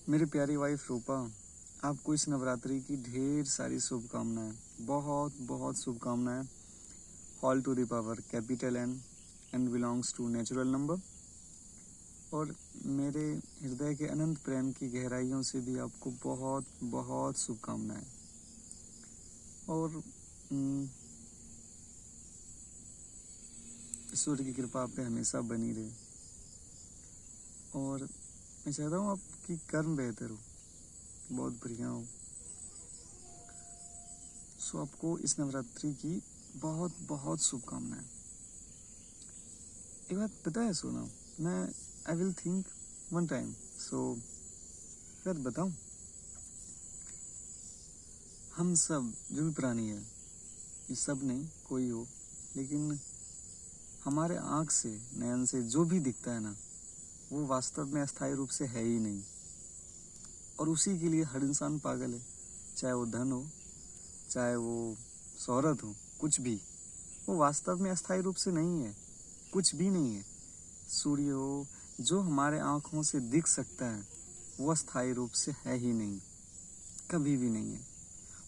मेरी प्यारी वाइफ रूपा, आपको इस नवरात्रि की ढेर सारी शुभकामनाएं, बहुत बहुत शुभकामनाएं। All to the power capital N and belongs to natural number. और मेरे हृदय के अनंत प्रेम की गहराइयों से भी आपको बहुत बहुत शुभकामनाएं। और ईश्वर की कृपा आप पे हमेशा बनी रहे। और मैं चाहता हूँ आपकी कर्म बेहतर हो, बहुत बढ़िया हो। सो आपको इस नवरात्रि की बहुत बहुत शुभकामनाएं। एक बात पता है, सुनो, मैं I will think one time. So एक बात बताऊं, हम सब जो भी प्राणी है, ये सब नहीं कोई हो, लेकिन हमारे आँख से नयन से जो भी दिखता है ना, वो वास्तव में अस्थायी रूप से है ही नहीं। और उसी के लिए हर इंसान पागल है, चाहे वो धन हो, चाहे वो शोहरत हो, कुछ भी, वो वास्तव में अस्थायी रूप से नहीं है, कुछ भी नहीं है। सूर्य हो, जो हमारे आँखों से दिख सकता है, वो अस्थायी रूप से है ही नहीं, कभी भी नहीं है।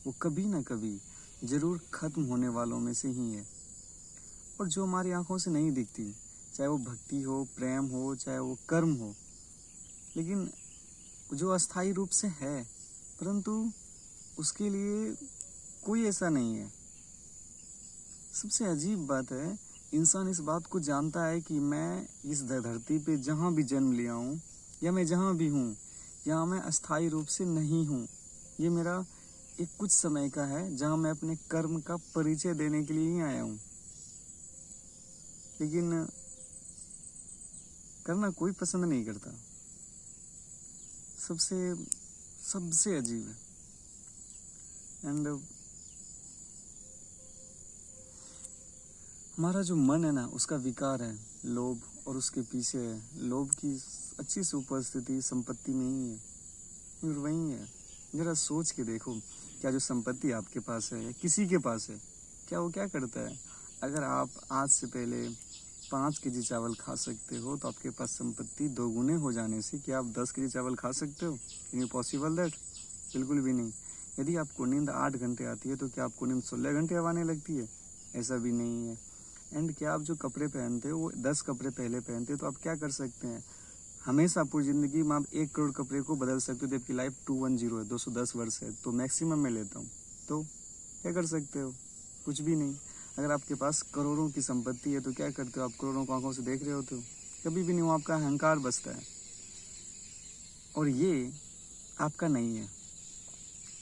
वो कभी ना कभी जरूर खत्म होने वालों में से ही है। और जो हमारी आँखों से नहीं दिखती, चाहे वो भक्ति हो, प्रेम हो, चाहे वो कर्म हो, लेकिन जो अस्थायी रूप से है, परंतु उसके लिए कोई ऐसा नहीं है। सबसे अजीब बात है, इंसान इस बात को जानता है कि मैं इस धरती पे जहाँ भी जन्म लिया हूँ, या मैं जहाँ भी हूँ, यहाँ मैं अस्थायी रूप से नहीं हूँ। ये मेरा एक कुछ समय का है, जहाँ मैं अपने कर्म का परिचय देने के लिए ही आया हूँ। लेकिन करना कोई पसंद नहीं करता। सबसे अजीब है। एंड हमारा जो मन है ना, उसका विकार है लोभ, और उसके पीछे है लोभ की अच्छी सी उपस्थिति संपत्ति में ही है, और वही है। जरा सोच के देखो, क्या जो संपत्ति आपके पास है या किसी के पास है, क्या वो क्या करता है? अगर आप आज से पहले 5 केजी चावल खा सकते हो, तो आपके पास संपत्ति दोगुने हो जाने से क्या आप 10 केजी चावल खा सकते हो? Can you possible that? बिल्कुल भी नहीं। यदि आपको नींद 8 घंटे आती है, तो क्या आपको नींद 16 घंटे आने लगती है? ऐसा भी नहीं है। एंड क्या आप जो कपड़े पहनते हो, वो 10 कपड़े पहले पहनते हो, तो आप क्या कर सकते हैं? हमेशा पूरी ज़िंदगी में आप 1 करोड़ कपड़े को बदल सकते हो, जबकि लाइफ 210 है, 210 वर्ष है, तो मैक्सिमम में लेता हूँ। तो क्या कर सकते हो? कुछ भी नहीं। अगर आपके पास करोड़ों की संपत्ति है, तो क्या करते हो? आप करोड़ों को आंखों से देख रहे होते हो? कभी भी नहीं। वो आपका अहंकार बसता है, और ये आपका नहीं है,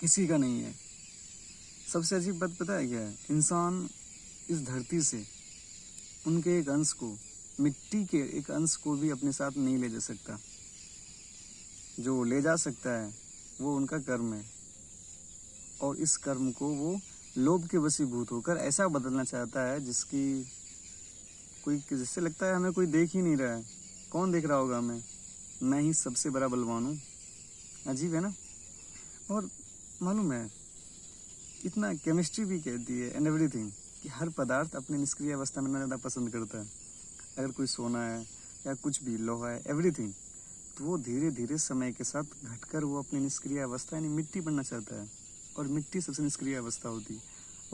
किसी का नहीं है। सबसे अजीब बात पता है क्या है? इंसान इस धरती से उनके एक अंश को, मिट्टी के एक अंश को भी अपने साथ नहीं ले जा सकता। जो ले जा सकता है, वो उनका कर्म है, और इस कर्म को वो लोभ के वशीभूत होकर ऐसा बदलना चाहता है, जिससे लगता है हमें कोई देख ही नहीं रहा है। कौन देख रहा होगा हमें? मैं ही सबसे बड़ा बलवान हूँ। अजीब है ना? और मालूम है, इतना केमिस्ट्री भी कहती है एंड एवरीथिंग, कि हर पदार्थ अपनी निष्क्रिय अवस्था में रहना पसंद करता है। अगर कोई सोना है या कुछ भी, लोहा है, एवरीथिंग, तो वो धीरे धीरे समय के साथ घटकर वो अपनी निष्क्रिय अवस्था यानी मिट्टी बनना चाहता है। और मिट्टी सबसे निष्क्रिय अवस्था होती है,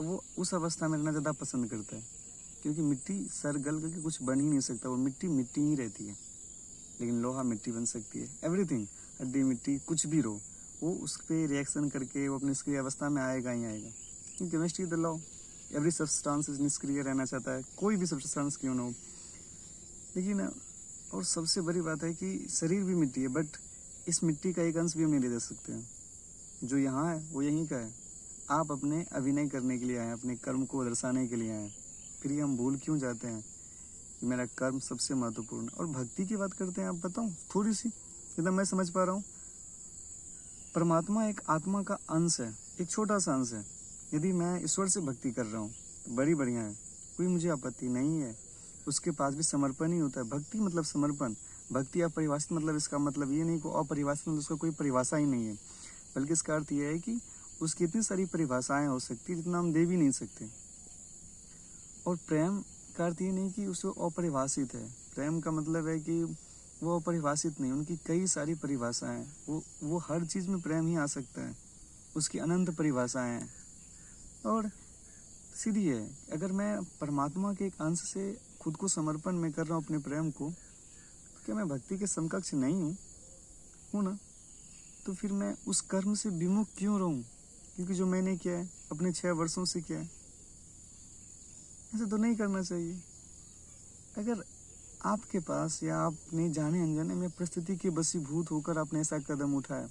और वो उस अवस्था में रहना ज़्यादा पसंद करता है, क्योंकि मिट्टी सर गल करके कुछ बन ही नहीं सकता। वो मिट्टी मिट्टी ही रहती है। लेकिन लोहा मिट्टी बन सकती है, एवरीथिंग, हड्डी मिट्टी कुछ भी रो, वो उस पर रिएक्शन करके वो अपनी निष्क्रिय अवस्था में आएगा ही आएगा। Chemistry the law, every substance निष्क्रिय रहना चाहता है, कोई भी सब्सटेंस क्यों ना हो। लेकिन और सबसे बड़ी बात है कि शरीर भी मिट्टी है, बट इस मिट्टी का एक अंश भी हम नहीं ले जा सकते हैं। जो यहाँ है वो यहीं का है। आप अपने अभिनय करने के लिए आए, अपने कर्म को दर्शाने के लिए आए। फिर हम भूल क्यों जाते हैं कि मेरा कर्म सबसे महत्वपूर्ण। और भक्ति की बात करते हैं, आप बताऊं थोड़ी सी, जितना मैं समझ पा रहा हूँ, परमात्मा एक आत्मा का अंश है, एक छोटा सा अंश है। यदि मैं ईश्वर से भक्ति कर रहा हूँ, तो बड़ी बढ़िया है, कोई मुझे आपत्ति नहीं है। उसके पास भी समर्पण ही होता है। भक्ति मतलब समर्पण। भक्ति अपरिभाषित मतलब, इसका मतलब ये नहीं कि अपरिभाषित मतलब उसका कोई परिभाषा ही नहीं है, बल्कि इसका अर्थ यह है कि उसकी इतनी सारी परिभाषाएं हो सकती है जितना हम दे भी नहीं सकते। और प्रेम का अर्थ ये नहीं कि उसको अपरिभाषित है। प्रेम का मतलब है कि वो अपरिभाषित नहीं, उनकी कई सारी परिभाषाएं हैं। वो हर चीज़ में प्रेम ही आ सकता है, उसकी अनंत परिभाषाएं हैं। और सीधी है, अगर मैं परमात्मा के एक अंश से खुद को समर्पण में कर रहा हूँ अपने प्रेम को, तो क्या मैं भक्ति के समकक्ष नहीं हूँ ना? तो फिर मैं उस कर्म से विमुख क्यों रहूँ? क्योंकि जो मैंने किया है अपने 6 वर्षों से किया है, ऐसा तो नहीं करना चाहिए। अगर आपके पास या आपने जाने अनजाने में परिस्थिति के वशीभूत होकर आपने ऐसा कदम उठाया,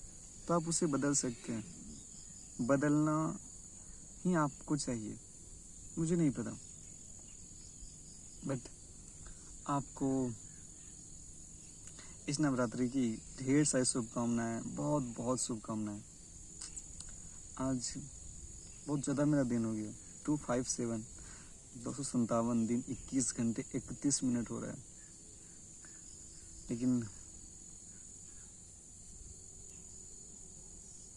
तो आप उसे बदल सकते हैं। बदलना ही आपको चाहिए, मुझे नहीं पता, बट आपको इस नवरात्रि की ढेर सारी शुभकामनाएं, बहुत बहुत शुभकामनाएं। आज बहुत ज़्यादा मेरा दिन हो गया, 257 257 दिन 21 घंटे 31 मिनट हो रहा है, लेकिन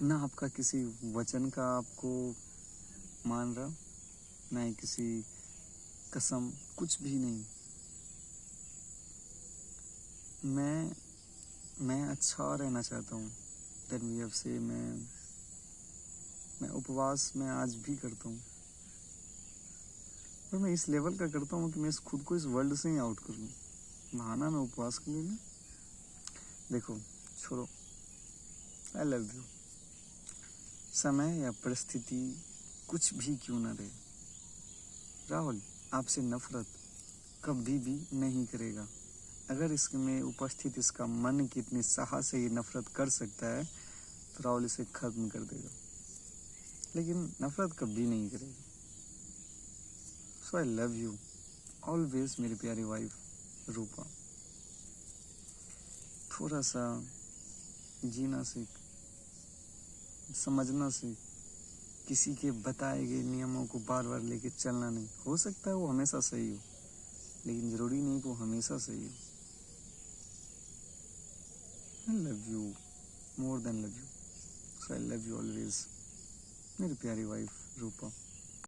ना आपका किसी वचन का आपको मान रहा, ना ही किसी कसम, कुछ भी नहीं। मैं अच्छा रहना चाहता हूँ। धर्मवीर से मैं उपवास में आज भी करता हूँ, और मैं इस लेवल का करता हूँ कि मैं खुद को इस वर्ल्ड से ही आउट कर लूँ। बहाना मैं उपवास के लिए, देखो छोड़ो, आई लव यू। समय या परिस्थिति कुछ भी क्यों ना रहे, राहुल आपसे नफरत कभी भी नहीं करेगा। अगर इसमें उपस्थित इसका मन कितनी साहस से ये नफरत कर सकता है, तो राहुल इसे खत्म कर देगा, लेकिन नफरत कभी नहीं करेगा। सो आई लव यू ऑलवेज मेरी प्यारी वाइफ रूपा। थोड़ा सा जीना सीख, समझना सीख, किसी के बताए गए नियमों को बार बार लेके चलना नहीं। हो सकता है वो हमेशा सही हो, लेकिन जरूरी नहीं कि वो हमेशा सही हो। I love you more than love you, so I love you always मेरी प्यारी वाइफ रूपा।